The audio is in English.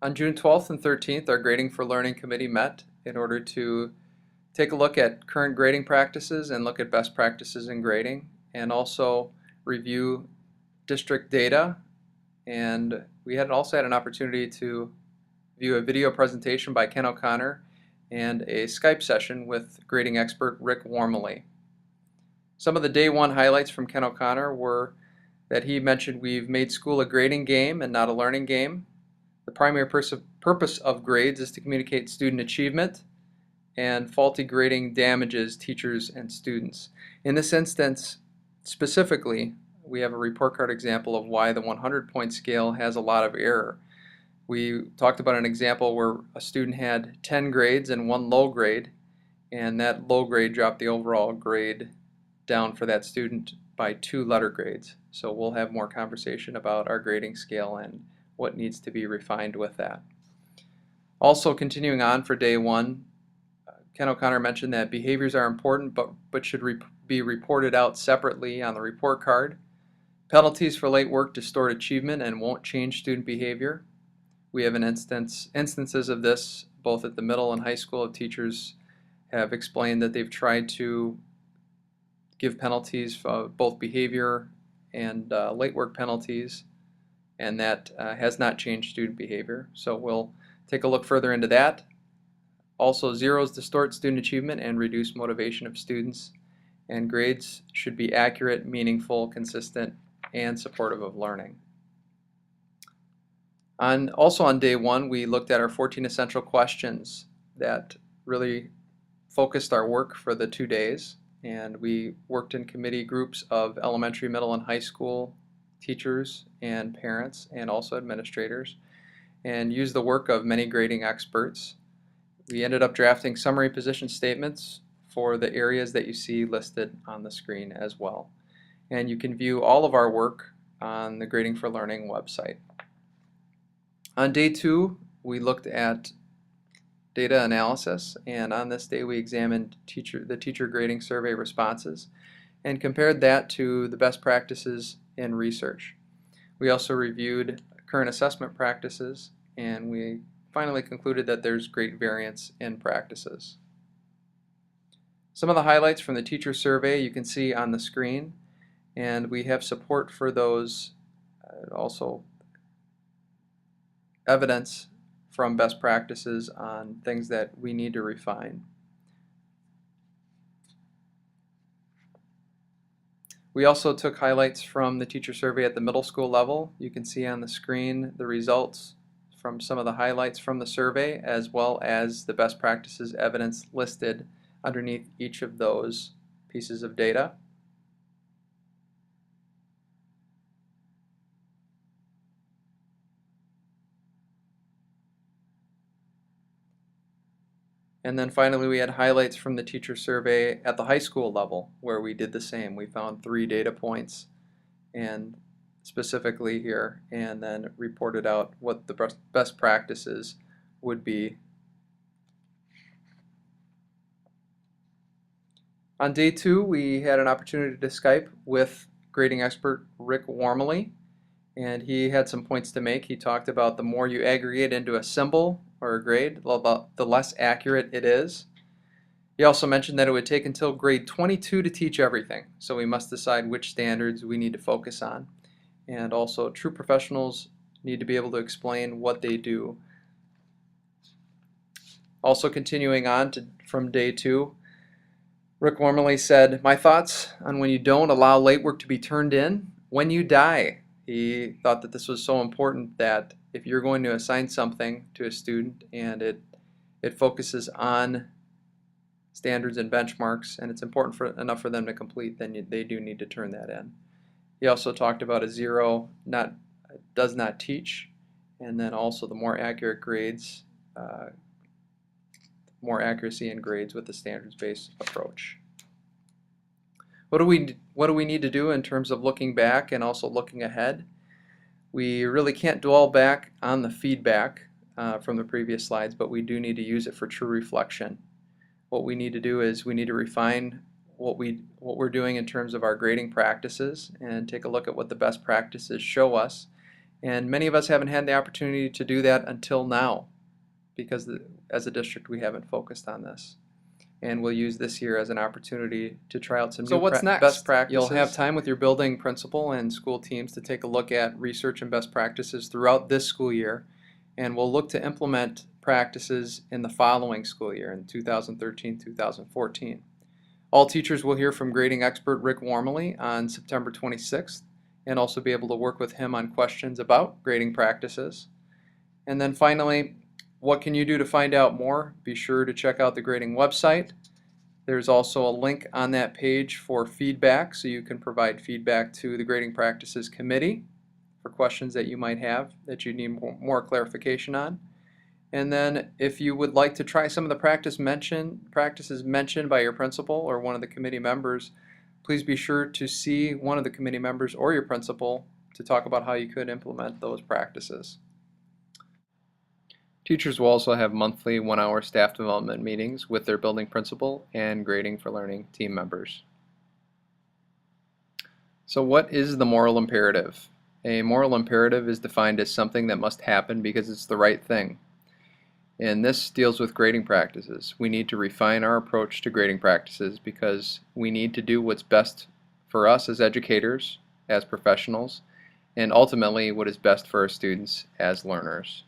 On June 12th and 13th, our Grading for Learning Committee met in order to take a look at current grading practices and look at best practices in grading, and also review district data. And we also had an opportunity to view a video presentation by Ken O'Connor and a Skype session with grading expert Rick Wormley. Some of the day one highlights from Ken O'Connor were that he mentioned we've made school a grading game and not a learning game. The primary purpose of grades is to communicate student achievement, and faulty grading damages teachers and students. In this instance, specifically, we have a report card example of why the 100-point scale has a lot of error. We talked about an example where a student had 10 grades and one low grade, and that low grade dropped the overall grade down for that student by 2 letter grades. So we'll have more conversation about our grading scale and what needs to be refined with that. Also, continuing on for day one, Ken O'Connor mentioned that behaviors are important but should be reported out separately on the report card. Penalties for late work distort achievement and won't change student behavior. We have instances of this both at the middle and high school. Teachers have explained that they've tried to give penalties for both behavior and late work penalties, and that has not changed student behavior. So we'll take a look further into that. Also, zeros distort student achievement and reduce motivation of students, and grades should be accurate, meaningful, consistent, and supportive of learning. Also on day one, we looked at our 14 essential questions that really focused our work for the 2 days, and we worked in committee groups of elementary, middle, and high school teachers and parents and also administrators, and used the work of many grading experts. We ended up drafting summary position statements for the areas that you see listed on the screen as well. And you can view all of our work on the Grading for Learning website. On day two, we looked at data analysis, and on this day we examined the teacher grading survey responses and compared that to the best practices in research. We also reviewed current assessment practices, and we finally concluded that there's great variance in practices. Some of the highlights from the teacher survey you can see on the screen, and we have support for those, also evidence from best practices on things that we need to refine. We also took highlights from the teacher survey at the middle school level. You can see on the screen the results from some of the highlights from the survey, as well as the best practices evidence listed underneath each of those pieces of data. And then finally we had highlights from the teacher survey at the high school level, where we did the same. We found 3 data points and specifically here, and then reported out what the best practices would be. On day two, we had an opportunity to Skype with grading expert Rick Wormley, and he had some points to make. He talked about the more you aggregate into a symbol or a grade, the less accurate it is. He also mentioned that it would take until grade 22 to teach everything, so we must decide which standards we need to focus on. And also, true professionals need to be able to explain what they do. Also, continuing on from day two, Rick Wormley said, "My thoughts on when you don't allow late work to be turned in when you die." He thought that this was so important that if you're going to assign something to a student and it focuses on standards and benchmarks and it's important enough for them to complete, then they do need to turn that in. He also talked about a 0 does not teach, and then also the more accurate grades, more accuracy in grades with the standards-based approach. What do we need to do in terms of looking back and also looking ahead? We really can't dwell back on the feedback from the previous slides, but we do need to use it for true reflection. What we need to do is we need to refine what we're doing in terms of our grading practices and take a look at what the best practices show us, And many of us haven't had the opportunity to do that until now because as a district we haven't focused on this. And we'll use this year as an opportunity to try out some new best practices. You'll have time with your building principal and school teams to take a look at research and best practices throughout this school year, and we'll look to implement practices in the following school year in 2013-2014. All teachers will hear from grading expert Rick Wormley on September 26th and also be able to work with him on questions about grading practices. And then finally, what can you do to find out more? Be sure to check out the grading website. There's also a link on that page for feedback, so you can provide feedback to the Grading Practices Committee for questions that you might have that you need more clarification on. And then if you would like to try some of the practices mentioned by your principal or one of the committee members, please be sure to see one of the committee members or your principal to talk about how you could implement those practices. Teachers will also have monthly 1-hour staff development meetings with their building principal and Grading for Learning team members. So what is the moral imperative? A moral imperative is defined as something that must happen because it's the right thing. And this deals with grading practices. We need to refine our approach to grading practices because we need to do what's best for us as educators, as professionals, and ultimately what is best for our students as learners.